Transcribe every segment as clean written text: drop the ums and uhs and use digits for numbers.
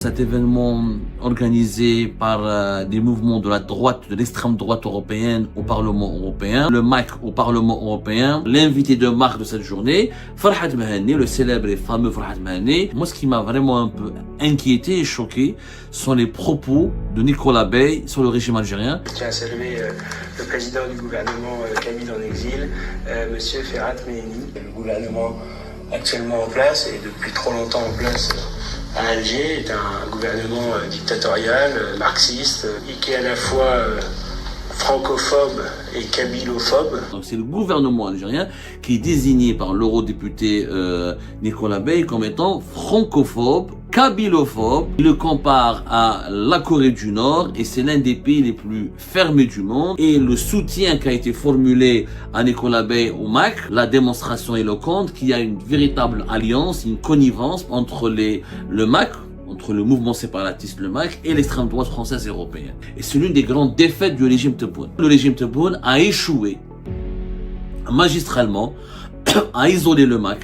Cet événement organisé par des mouvements de la droite, de l'extrême droite européenne au Parlement européen, le MAC au Parlement européen, l'invité de marque de cette journée, Farhad Mahani, le célèbre et fameux Farhad Mahani. Moi, ce qui m'a vraiment un peu inquiété et choqué sont les propos de Nicolas Bey sur le régime algérien. Je tiens à saluer le président du gouvernement Camille en exil, monsieur Ferhat Mehni. Le gouvernement actuellement en place et depuis trop longtemps en place à Alger est un gouvernement dictatorial, marxiste, et qui est à la fois francophobe et kabylophobe. Donc c'est le gouvernement algérien qui est désigné par l'eurodéputé Nicolas Bey comme étant francophobe, kabylophobe. Il le compare à la Corée du Nord et c'est l'un des pays les plus fermés du monde. Et le soutien qui a été formulé à Nicolas Bey au MAC, la démonstration éloquente qu'il y a une véritable alliance, une connivence entre le MAC, entre le mouvement séparatiste, le MAC, et l'extrême droite française et européenne. Et c'est l'une des grandes défaites du régime Tebboune. Le régime Tebboune a échoué magistralement à isoler le MAC,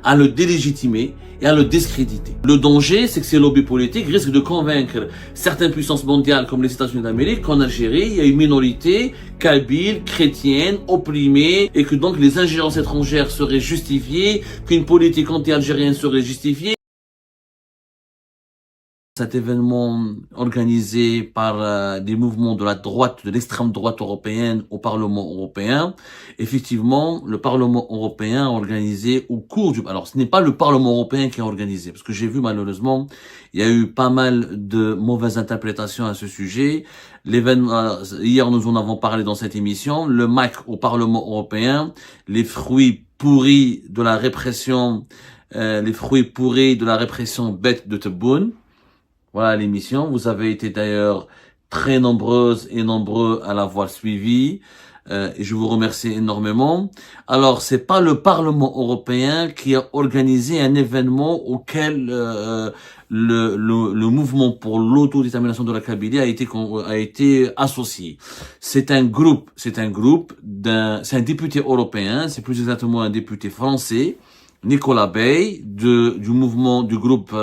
à le délégitimer et à le discréditer. Le danger, c'est que ces lobbies politiques risquent de convaincre certaines puissances mondiales comme les États-Unis d'Amérique qu'en Algérie, il y a une minorité kabyle, chrétienne, opprimée, et que donc les ingérences étrangères seraient justifiées, qu'une politique anti-algérienne serait justifiée. Cet événement organisé par des mouvements de la droite, de l'extrême droite européenne au Parlement européen, effectivement, le Parlement européen a organisé au cours du... Alors, ce n'est pas le Parlement européen qui a organisé, parce que j'ai vu malheureusement, il y a eu pas mal de mauvaises interprétations à ce sujet. L'événement, hier nous en avons parlé dans cette émission, le MAC au Parlement européen, les fruits pourris de la répression, bête de Tebboune. Voilà l'émission. Vous avez été d'ailleurs très nombreuses et nombreux à l'avoir suivi. Et je vous remercie énormément. Alors, c'est pas le Parlement européen qui a organisé un événement auquel le mouvement pour l'autodétermination de la Kabylie a été associé. C'est un député européen, c'est plus exactement un député français, Nicolas Bey, du groupe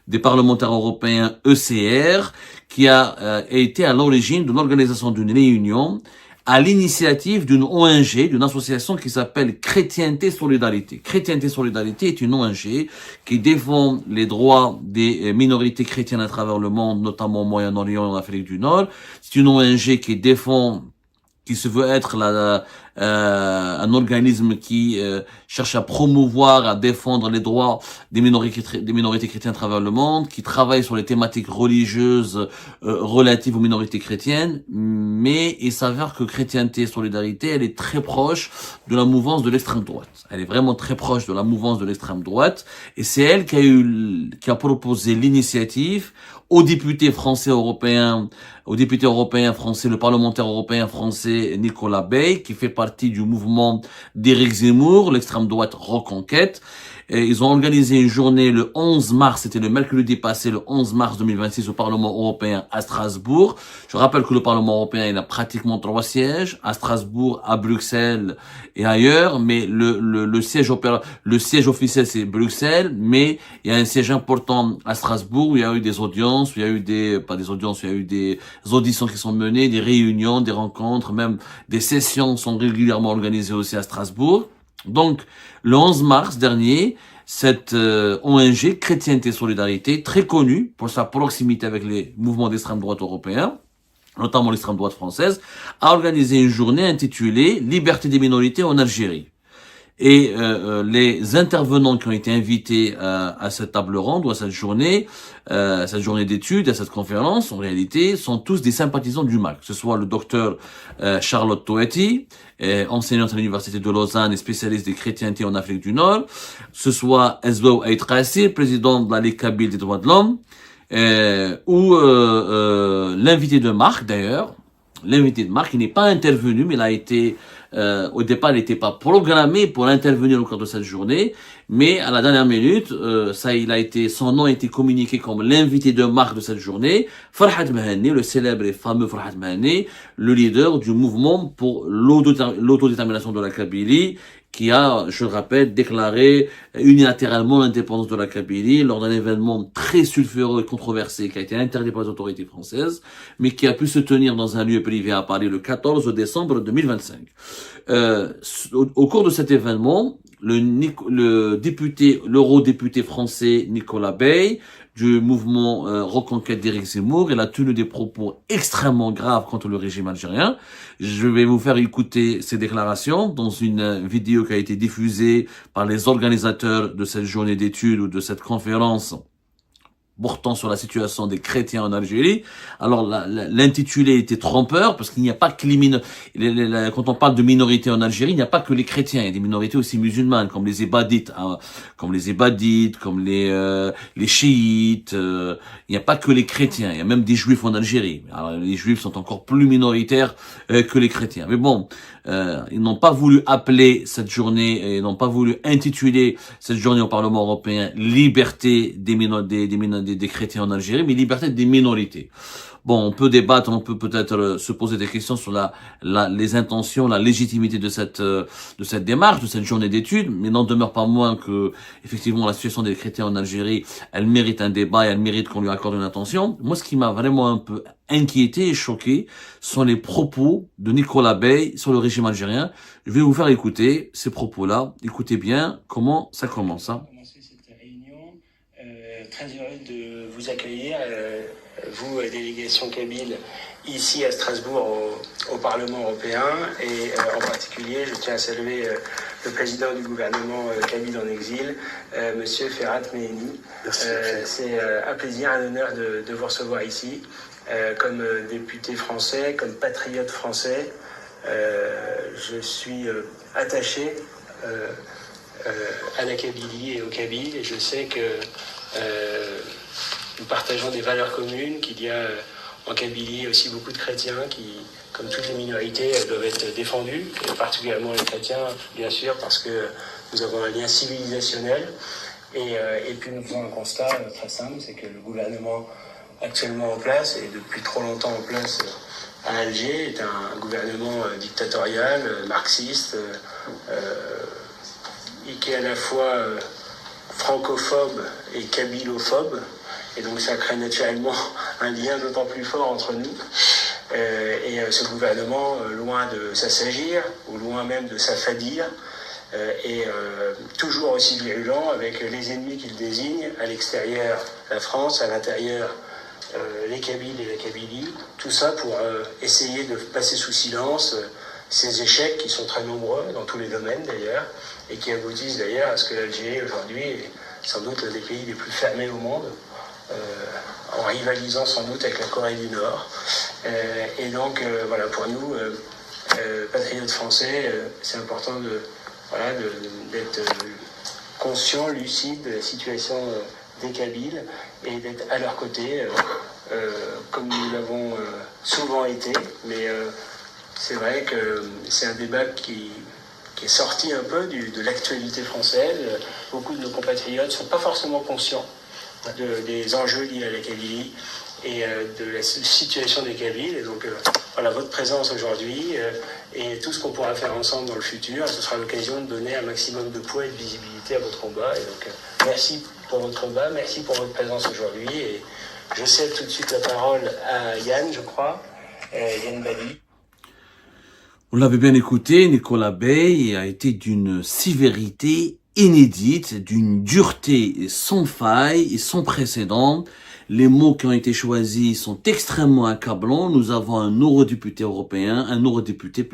des parlementaires européens ECR, qui a été à l'origine de l'organisation d'une réunion à l'initiative d'une ONG, d'une association qui s'appelle Chrétienté Solidarité. Chrétienté Solidarité est une ONG qui défend les droits des minorités chrétiennes à travers le monde, notamment au Moyen-Orient et en Afrique du Nord. C'est une ONG qui se veut être un organisme qui cherche à promouvoir, à défendre les droits des minorités chrétiennes à travers le monde, qui travaille sur les thématiques religieuses relatives aux minorités chrétiennes, mais il s'avère que Chrétienté et Solidarité, elle est très proche de la mouvance de l'extrême droite. Elle est vraiment très proche de la mouvance de l'extrême droite, et c'est elle qui a proposé l'initiative aux députés européens français, le parlementaire européen français Nicolas Bey, qui fait partie du mouvement d'Éric Zemmour, l'extrême droite Reconquête. Et ils ont organisé une journée le 11 mars, c'était le mercredi passé, le 11 mars 2026 au Parlement européen à Strasbourg. Je rappelle que le Parlement européen, il a pratiquement 3 sièges, à Strasbourg, à Bruxelles et ailleurs, mais le siège officiel c'est Bruxelles, mais il y a un siège important à Strasbourg où il y a eu des audiences, où il y a eu des auditions qui sont menées, des réunions, des rencontres, même des sessions sont régulièrement organisées aussi à Strasbourg. Donc, le 11 mars dernier, cette ONG, Chrétienté Solidarité, très connue pour sa proximité avec les mouvements d'extrême droite européens, notamment l'extrême droite française, a organisé une journée intitulée « Liberté des minorités en Algérie ». Et les intervenants qui ont été invités à cette table ronde ou à cette journée d'études, à cette conférence, en réalité, sont tous des sympathisants du MAC. Que ce soit le docteur Charlotte Toetti, enseignante à l'université de Lausanne et spécialiste des chrétientés en Afrique du Nord, ce soit Esbou Aït Rassi, président de la Ligue kabyle des droits de l'homme, ou l'invité de marque d'ailleurs. L'invité de marque, il n'est pas intervenu, mais il a été, au départ, il n'était pas programmé pour intervenir au cours de cette journée, mais à la dernière minute, son nom a été communiqué comme l'invité de marque de cette journée, Farhad Mahani, le célèbre et fameux Farhad Mahani, le leader du mouvement pour l'autodétermination de la Kabylie qui a, je le rappelle, déclaré unilatéralement l'indépendance de la Kabylie lors d'un événement très sulfureux et controversé qui a été interdit par les autorités françaises, mais qui a pu se tenir dans un lieu privé à Paris le 14 décembre 2025. Au cours de cet événement, l'eurodéputé français Nicolas Bay, du mouvement Reconquête d'Éric Zemmour, il a tenu des propos extrêmement graves contre le régime algérien. Je vais vous faire écouter ces déclarations dans une vidéo qui a été diffusée par les organisateurs de cette journée d'études ou de cette conférence portant sur la situation des chrétiens en Algérie. Alors l'intitulé était trompeur parce qu'il n'y a pas que quand on parle de minorités en Algérie, il n'y a pas que les chrétiens, il y a des minorités aussi musulmanes comme les Ibadites, comme les chiites. Il n'y a pas que les chrétiens, il y a même des juifs en Algérie. Alors les juifs sont encore plus minoritaires que les chrétiens. Mais bon, ils n'ont pas voulu appeler cette journée, ils n'ont pas voulu intituler cette journée au Parlement européen liberté des chrétiens en Algérie, mais liberté des minorités. Bon, on peut débattre, on peut peut-être se poser des questions sur les intentions, la légitimité de cette démarche, de cette journée d'études, mais n'en demeure pas moins que, effectivement, la situation des chrétiens en Algérie, elle mérite un débat et elle mérite qu'on lui accorde une attention. Moi, ce qui m'a vraiment un peu inquiété et choqué sont les propos de Nicolas Bay sur le régime algérien. Je vais vous faire écouter ces propos-là. Écoutez bien comment ça commence, hein. Cette réunion, très heureux de vous accueillir, vous, délégation kabyle, ici à Strasbourg au Parlement européen, et en particulier, je tiens à saluer le président du gouvernement kabyle en exil, Monsieur Ferhat Meheni. C'est un plaisir, un honneur de vous recevoir ici, comme député français, comme patriote français. Je suis attaché à la Kabylie et au Kabyle, et je sais que nous partageons des valeurs communes, qu'il y a en Kabylie aussi beaucoup de chrétiens qui, comme toutes les minorités, doivent être défendus, et particulièrement les chrétiens, bien sûr, parce que nous avons un lien civilisationnel. Et puis nous faisons un constat très simple, c'est que le gouvernement actuellement en place, et depuis trop longtemps en place à Alger, est un gouvernement dictatorial, marxiste, et qui est à la fois francophobe et kabylophobe. Et donc ça crée naturellement un lien d'autant plus fort entre nous. Et ce gouvernement, loin de s'assagir, ou loin même de s'affadir, est toujours aussi virulent avec les ennemis qu'il désigne, à l'extérieur la France, à l'intérieur les Kabyles et la Kabylie. Tout ça pour essayer de passer sous silence ces échecs qui sont très nombreux dans tous les domaines d'ailleurs, et qui aboutissent d'ailleurs à ce que l'Algérie aujourd'hui est sans doute l'un des pays les plus fermés au monde, en rivalisant sans doute avec la Corée du Nord. Et donc voilà, pour nous, patriotes français, c'est important d'être conscient, lucide de la situation des Kabyles et d'être à leur côté, comme nous l'avons souvent été. Mais c'est vrai que c'est un débat qui est sorti un peu de l'actualité française. Beaucoup de nos compatriotes ne sont pas forcément conscients des enjeux liés à la Kabylie et de la situation des Kabyles. Et donc voilà, votre présence aujourd'hui et tout ce qu'on pourra faire ensemble dans le futur, ce sera l'occasion de donner un maximum de poids et de visibilité à votre combat. Et donc merci pour votre combat, merci pour votre présence aujourd'hui. Et je cède tout de suite la parole à Yann, je crois, Yann Bali. Vous l'avez bien écouté, Nicolas Bay a été d'une sévérité inédite, d'une dureté sans faille et sans précédent. Les mots qui ont été choisis sont extrêmement accablants. Nous avons un eurodéputé européen, un eurodéputé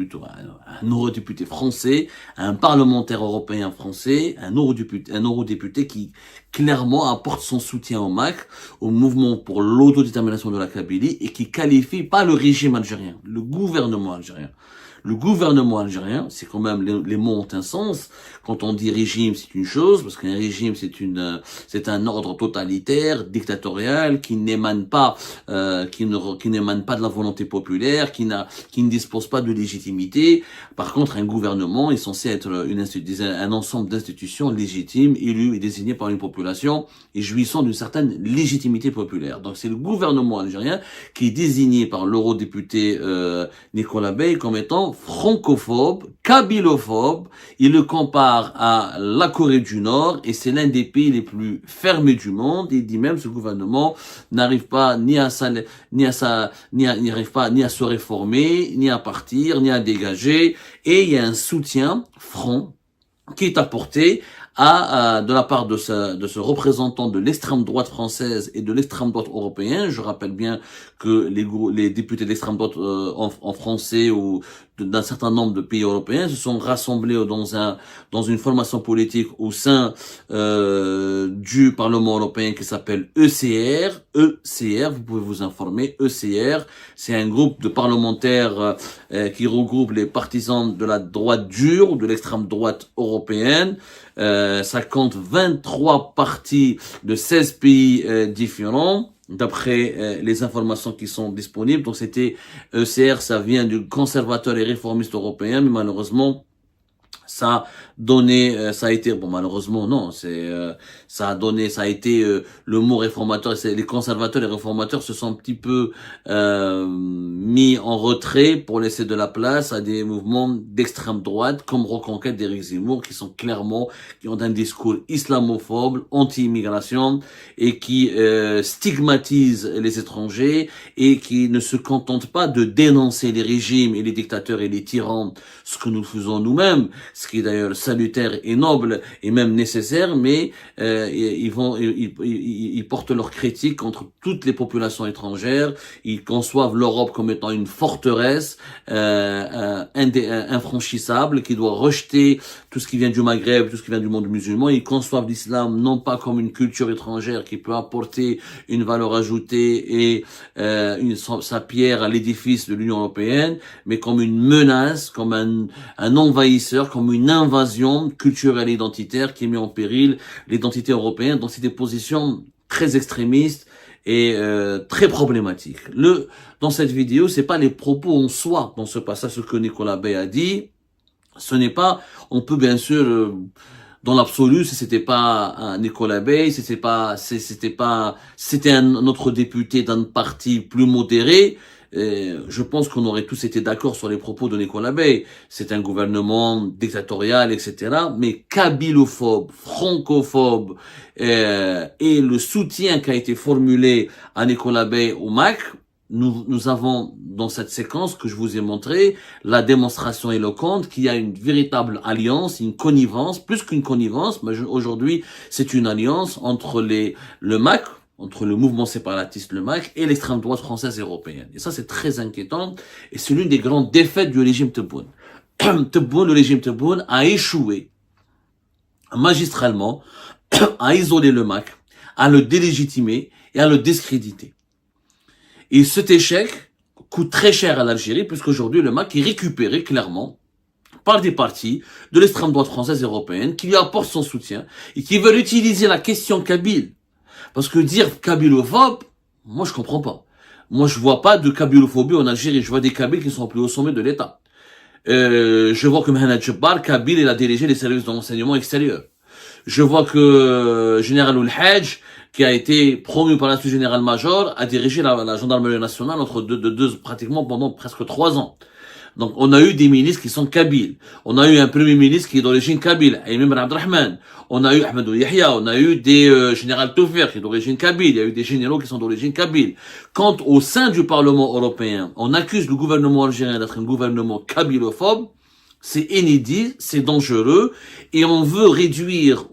français, un parlementaire européen français, un eurodéputé qui clairement apporte son soutien au MAC, au mouvement pour l'autodétermination de la Kabylie, et qui qualifie pas le régime algérien, le gouvernement algérien. Le gouvernement algérien, c'est quand même, les mots ont un sens. Quand on dit régime, c'est une chose, parce qu'un régime, c'est un ordre totalitaire, dictatorial, qui n'émane pas, qui n'émane pas de la volonté populaire, qui ne dispose pas de légitimité. Par contre, un gouvernement est censé être un ensemble d'institutions légitimes, élues et désignées par une population, et jouissant d'une certaine légitimité populaire. Donc c'est le gouvernement algérien qui est désigné par l'eurodéputé Nicolas Bay comme étant francophobe, kabylophobe. Il le compare à la Corée du Nord et c'est l'un des pays les plus fermés du monde. Il dit même ce gouvernement n'arrive pas n'arrive pas ni à se réformer, ni à partir, ni à dégager. Et il y a un soutien franc qui est apporté de la part de ce représentant de l'extrême droite française et de l'extrême droite européenne. Je rappelle bien que les députés d'extrême droite en français ou d'un certain nombre de pays européens se sont rassemblés dans une formation politique au sein du Parlement européen qui s'appelle ECR. ECR, vous pouvez vous informer. ECR, c'est un groupe de parlementaires qui regroupe les partisans de la droite dure ou de l'extrême droite européenne. Ça compte 23 partis de 16 pays différents, d'après les informations qui sont disponibles. Donc c'était ECR, ça vient du conservateur et réformiste européen, mais malheureusement, ça a été, bon malheureusement non, ça a été le mot réformateur. Les conservateurs et les réformateurs se sont un petit peu mis en retrait pour laisser de la place à des mouvements d'extrême droite comme Reconquête d'Éric Zemmour qui ont un discours islamophobe, anti-immigration et qui stigmatisent les étrangers et qui ne se contentent pas de dénoncer les régimes et les dictateurs et les tyrans, ce que nous faisons nous-mêmes, ce qui est d'ailleurs salutaire et noble et même nécessaire, mais ils portent leur critique contre toutes les populations étrangères. Ils conçoivent l'Europe comme étant une forteresse infranchissable qui doit rejeter tout ce qui vient du Maghreb, tout ce qui vient du monde musulman. Ils conçoivent l'islam non pas comme une culture étrangère qui peut apporter une valeur ajoutée et sa pierre à l'édifice de l'Union européenne, mais comme une menace, comme un envahisseur, comme une invasion culturelle et identitaire qui met en péril l'identité européenne. Donc c'est des positions très extrémistes et très problématiques. Dans cette vidéo, c'est pas les propos en soi dans ce passage, ce que Nicolas Bey a dit. Ce n'est pas, on peut bien sûr, dans l'absolu, si c'était pas un Nicolas Bey, c'était un autre député d'un parti plus modéré, je pense qu'on aurait tous été d'accord sur les propos de Nicolas Bey. C'est un gouvernement dictatorial, etc. Mais kabylophobe, francophobe, et le soutien qui a été formulé à Nicolas Bey au MAC, nous avons dans cette séquence que je vous ai montré la démonstration éloquente qu'il y a une véritable alliance, une connivence, plus qu'une connivence, mais aujourd'hui c'est une alliance entre le MAC, entre le mouvement séparatiste, le MAC, et l'extrême droite française et européenne. Et ça, c'est très inquiétant, et c'est l'une des grandes défaites du régime Tebboune. Le régime Tebboune a échoué magistralement à isoler le MAC, à le délégitimer et à le discréditer. Et cet échec coûte très cher à l'Algérie, puisqu'aujourd'hui, le MAC est récupéré clairement par des partis de l'extrême droite française et européenne qui lui apportent son soutien et qui veulent utiliser la question kabyle. Parce que dire kabylophobe, moi je comprends pas. Moi je vois pas de kabylophobie en Algérie. Je vois des Kabyles qui sont plus au sommet de l'État. Je vois que Mohamed Jebbar, Kabyle, il a dirigé les services de renseignement extérieur. Je vois que Général Oul-Hajj, qui a été promu par la suite général-major, a dirigé la gendarmerie nationale pratiquement pendant presque 3 ans. Donc, on a eu des ministres qui sont kabyles. On a eu un premier ministre qui est d'origine kabyle, Ayman Ben Abdelrahman. On a eu Ahmed Yahya. On a eu des général Toufer qui est d'origine kabyle. Il y a eu des généraux qui sont d'origine kabyle. Quand, au sein du Parlement européen, on accuse le gouvernement algérien d'être un gouvernement kabylophobe, c'est inédit, c'est dangereux, et on veut réduire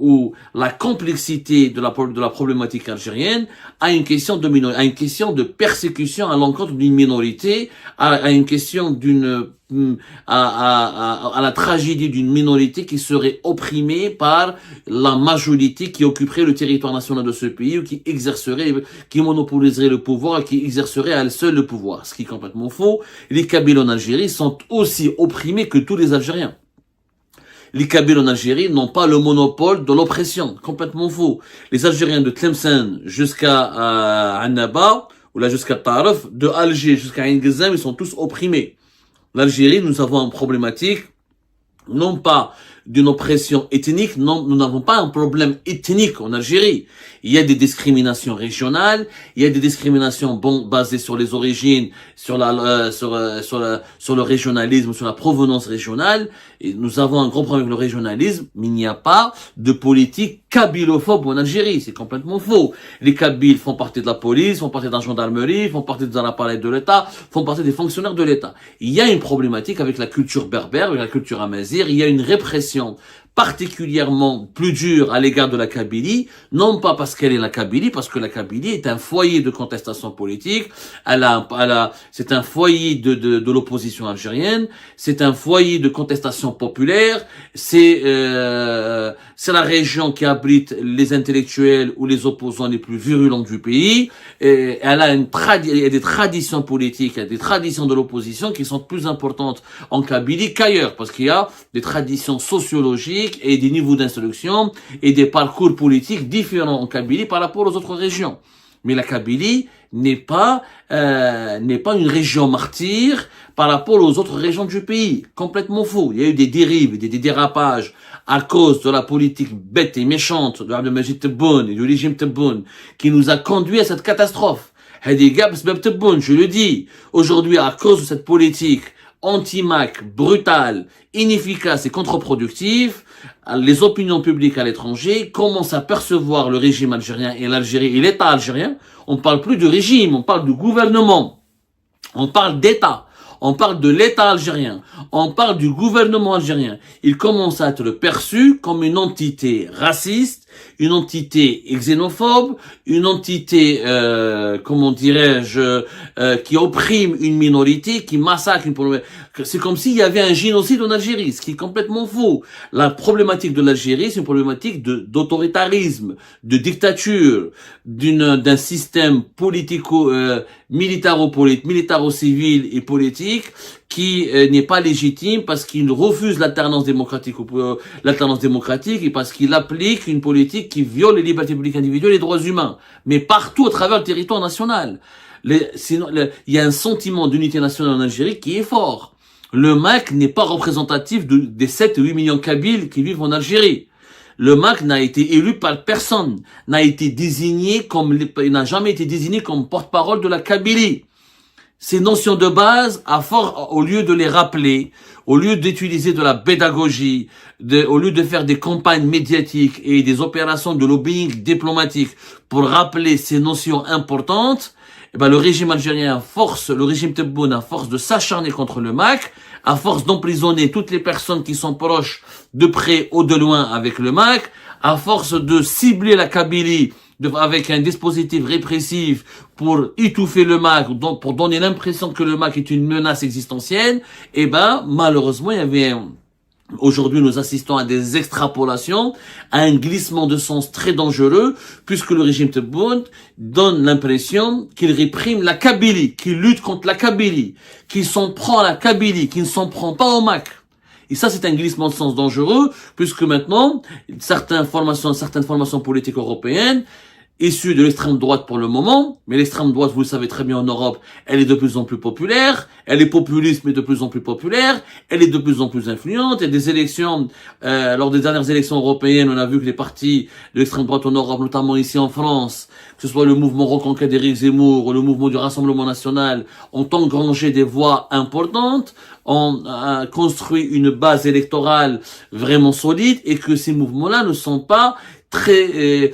la complexité de la problématique algérienne à une question de persécution à l'encontre d'une minorité, à une question à la tragédie d'une minorité qui serait opprimée par la majorité qui occuperait le territoire national de ce pays ou qui monopoliserait le pouvoir et qui exercerait à elle seule le pouvoir. Ce qui est complètement faux. Les Kabyles en Algérie sont aussi opprimés que tous les Algériens. Les Kabyles en Algérie n'ont pas le monopole de l'oppression. Complètement faux. Les Algériens de Tlemcen jusqu'à Annaba, ou là jusqu'à Taref, de Alger jusqu'à Ain ils sont tous opprimés. L'Algérie, nous avons une problématique, non pas d'une oppression ethnique. Non, nous n'avons pas un problème ethnique en Algérie. Il y a des discriminations régionales, il y a des discriminations basées sur les origines, sur le régionalisme, sur la provenance régionale. Et nous avons un gros problème avec le régionalisme, mais il n'y a pas de politique kabylophobe en Algérie. C'est complètement faux. Les Kabyles font partie de la police, font partie de la gendarmerie, font partie de l'appareil de l'État, font partie des fonctionnaires de l'État. Il y a une problématique avec la culture berbère, avec la culture amazigh. Il y a une répression particulièrement plus dure à l'égard de la Kabylie, non pas parce qu'elle est la Kabylie, parce que la Kabylie est un foyer de contestation politique, c'est un foyer de l'opposition algérienne, c'est un foyer de contestation populaire, c'est la région qui abrite les intellectuels ou les opposants les plus virulents du pays, et elle a il y a des traditions politiques, il y a des traditions de l'opposition qui sont plus importantes en Kabylie qu'ailleurs, parce qu'il y a des traditions sociologiques et des niveaux d'instruction et des parcours politiques différents en Kabylie par rapport aux autres régions. Mais la Kabylie n'est pas une région martyre par rapport aux autres régions du pays. Complètement faux. Il y a eu des dérives, des dérapages à cause de la politique bête et méchante de Abdelmajid Tebboune et du régime Tebboune qui nous a conduit à cette catastrophe. Je le dis. Aujourd'hui, à cause de cette politique anti-MAC, brutale, inefficace et contre-productive, les opinions publiques à l'étranger commencent à percevoir le régime algérien et l'Algérie et l'État algérien. On parle plus de régime, on parle de gouvernement, on parle d'État, on parle de l'État algérien, on parle du gouvernement algérien. Il commence à être perçu comme une entité raciste, une entité xénophobe, une entité, comment dirais-je, qui opprime une minorité, qui massacre une minorité. C'est comme s'il y avait un génocide en Algérie, ce qui est complètement faux. La problématique de l'Algérie, c'est une problématique d'autoritarisme, de dictature, d'un système militaro-civil et politique qui n'est pas légitime parce qu'il refuse l'alternance démocratique et parce qu'il applique une politique qui viole les libertés publiques individuelles et les droits humains, mais partout à travers le territoire national. Sinon, il y a un sentiment d'unité nationale en Algérie qui est fort. Le MAC n'est pas représentatif des 7 ou 8 millions de Kabyles qui vivent en Algérie. Le MAC n'a été élu par personne, il n'a jamais été désigné comme porte-parole de la Kabylie. Ces notions de base, au lieu de les rappeler, au lieu d'utiliser de la pédagogie, au lieu de faire des campagnes médiatiques et des opérations de lobbying diplomatique pour rappeler ces notions importantes, le régime algérien le régime Tebboune, à force de s'acharner contre le MAC, à force d'emprisonner toutes les personnes qui sont proches de près ou de loin avec le MAC, à force de cibler la Kabylie avec un dispositif répressif pour étouffer le MAC, pour donner l'impression que le MAC est une menace existentielle, malheureusement, aujourd'hui, nous assistons à des extrapolations, à un glissement de sens très dangereux, puisque le régime Tebboune donne l'impression qu'il réprime la Kabylie, qu'il lutte contre la Kabylie, qu'il s'en prend à la Kabylie, qu'il ne s'en prend pas au MAC. Et ça, c'est un glissement de sens dangereux, puisque maintenant, certaines formations politiques européennes, issues de l'extrême droite pour le moment, mais l'extrême droite, vous le savez très bien en Europe, elle est de plus en plus populaire, elle est populiste mais de plus en plus populaire, elle est de plus en plus influente. Il y a des élections, lors des dernières élections européennes, on a vu que les partis de l'extrême droite en Europe, notamment ici en France, que ce soit le mouvement Reconquête d'Éric Zemmour ou le mouvement du Rassemblement National, ont engrangé des voix importantes, ont construit une base électorale vraiment solide, et que ces mouvements-là ne sont pas ces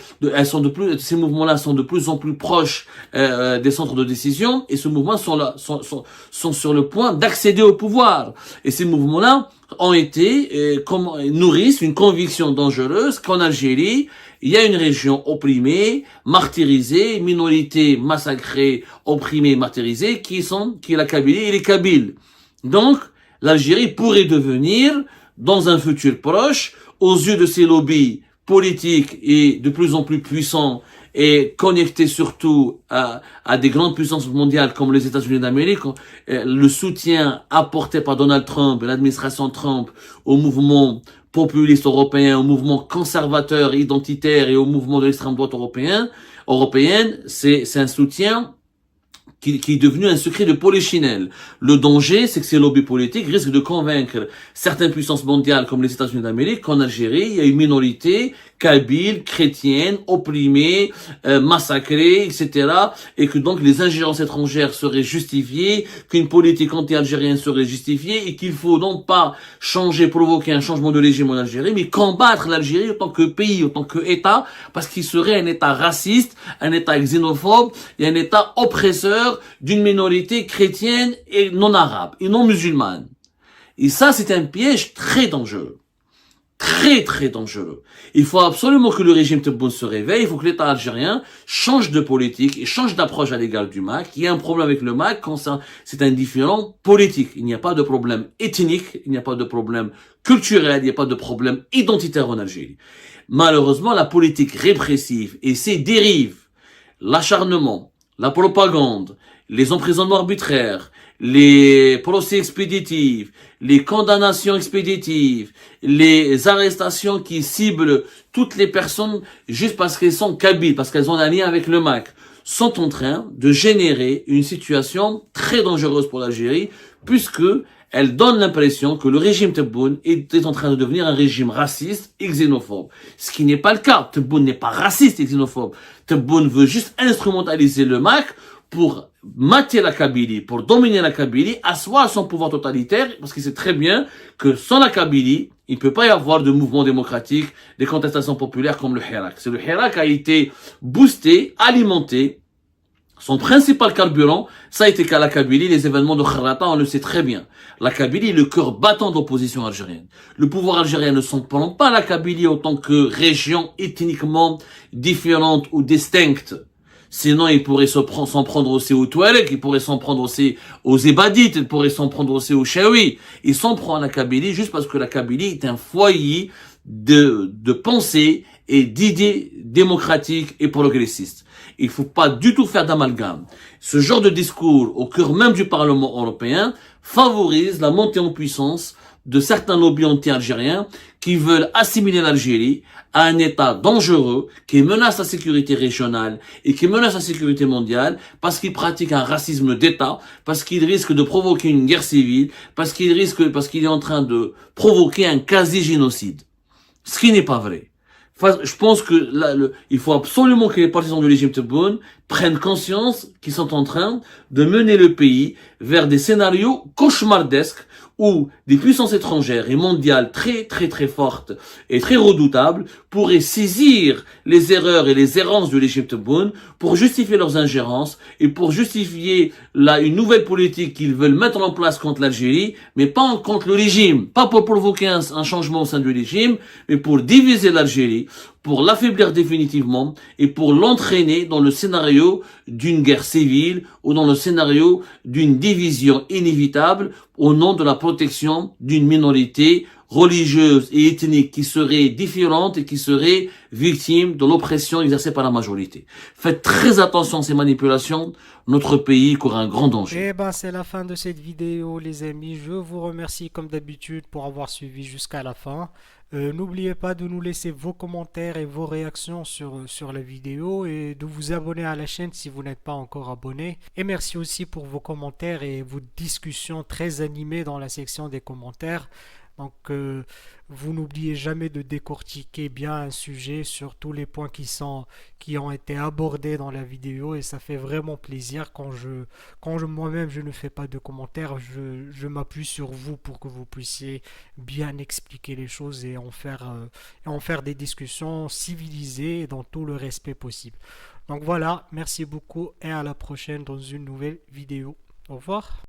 mouvements-là sont de plus en plus proches des centres de décision, et ces mouvements sont sur le point d'accéder au pouvoir. Et ces mouvements-là nourrissent une conviction dangereuse qu'en Algérie, il y a une région opprimée, martyrisée, minorité massacrée, opprimée, martyrisée, qui est la Kabylie et les Kabyles. Donc, l'Algérie pourrait devenir, dans un futur proche, aux yeux de ces lobbies politiques et de plus en plus puissants et connectés surtout à des grandes puissances mondiales comme les États-Unis d'Amérique, le soutien apporté par Donald Trump et l'administration Trump au mouvement populiste européen, au mouvement conservateur identitaire et au mouvement de l'extrême droite européenne, c'est un soutien qui est devenu un secret de polichinelle. Le danger, c'est que ces lobbies politiques risquent de convaincre certaines puissances mondiales comme les États-Unis d'Amérique qu'en Algérie, il y a une minorité kabyle, chrétienne, opprimée, massacrée, etc. Et que donc les ingérences étrangères seraient justifiées, qu'une politique anti-algérienne serait justifiée et qu'il faut donc pas provoquer un changement de régime en Algérie, mais combattre l'Algérie en tant que pays, en tant qu'État, parce qu'il serait un État raciste, un État xénophobe et un État oppresseur d'une minorité chrétienne et non arabe et non musulmane. Et ça, c'est un piège très dangereux. Très, très dangereux. Il faut absolument que le régime Tebboune se réveille, il faut que l'État algérien change de politique et change d'approche à l'égard du MAC. Il y a un problème avec le MAC quand c'est un différent politique. Il n'y a pas de problème ethnique, il n'y a pas de problème culturel, il n'y a pas de problème identitaire en Algérie. Malheureusement, la politique répressive et ses dérives, l'acharnement, la propagande, les emprisonnements arbitraires, les procès expéditifs, les condamnations expéditives, les arrestations qui ciblent toutes les personnes juste parce qu'elles sont kabyles, parce qu'elles ont un lien avec le MAC, sont en train de générer une situation très dangereuse pour l'Algérie, puisque elle donne l'impression que le régime Tebboune est en train de devenir un régime raciste et xénophobe. Ce qui n'est pas le cas. Tebboune n'est pas raciste et xénophobe. Tebboune veut juste instrumentaliser le MAC pour mater la Kabylie, pour dominer la Kabylie, asseoir son pouvoir totalitaire, parce qu'il sait très bien que sans la Kabylie, il ne peut pas y avoir de mouvement démocratique, des contestations populaires comme le Hirak. C'est le Hirak a été boosté, alimenté. Son principal carburant, ça a été qu'à la Kabylie, les événements de Kharrata, on le sait très bien. La Kabylie est le cœur battant de l'opposition algérienne. Le pouvoir algérien ne s'en prend pas la Kabylie en tant que région ethniquement différente ou distincte. Sinon, il pourrait s'en prendre aussi aux Touaregs, il pourrait s'en prendre aussi aux Ébadites, il pourrait s'en prendre aussi aux Chaouis. Il s'en prend à la Kabylie juste parce que la Kabylie est un foyer de pensée et d'idées démocratiques et progressistes. Il faut pas du tout faire d'amalgame. Ce genre de discours au cœur même du Parlement européen favorise la montée en puissance de certains lobbies anti-algériens qui veulent assimiler l'Algérie à un État dangereux qui menace la sécurité régionale et qui menace la sécurité mondiale parce qu'il pratique un racisme d'État, parce qu'il risque de provoquer une guerre civile, parce qu'il est en train de provoquer un quasi-génocide. Ce qui n'est pas vrai. Je pense que il faut absolument que les partisans du régime Tebboune prennent conscience qu'ils sont en train de mener le pays vers des scénarios cauchemardesques où des puissances étrangères et mondiales très très très fortes et très redoutables pourraient saisir les erreurs et les errances du régime Tebboune pour justifier leurs ingérences et pour justifier une nouvelle politique qu'ils veulent mettre en place contre l'Algérie, mais pas contre le régime, pas pour provoquer un changement au sein du régime, mais pour diviser l'Algérie, pour l'affaiblir définitivement et pour l'entraîner dans le scénario d'une guerre civile ou dans le scénario d'une division inévitable au nom de la protection d'une minorité religieuse et ethnique qui serait différente et qui serait victime de l'oppression exercée par la majorité. Faites très attention à ces manipulations, notre pays court un grand danger. Et ben c'est la fin de cette vidéo les amis, je vous remercie comme d'habitude pour avoir suivi jusqu'à la fin. N'oubliez pas de nous laisser vos commentaires et vos réactions sur la vidéo et de vous abonner à la chaîne si vous n'êtes pas encore abonné. Et merci aussi pour vos commentaires et vos discussions très animées dans la section des commentaires. Donc vous n'oubliez jamais de décortiquer bien un sujet sur tous les points qui ont été abordés dans la vidéo et ça fait vraiment plaisir quand moi-même je ne fais pas de commentaires, je m'appuie sur vous pour que vous puissiez bien expliquer les choses et en faire des discussions civilisées et dans tout le respect possible. Donc voilà, merci beaucoup et à la prochaine dans une nouvelle vidéo. Au revoir.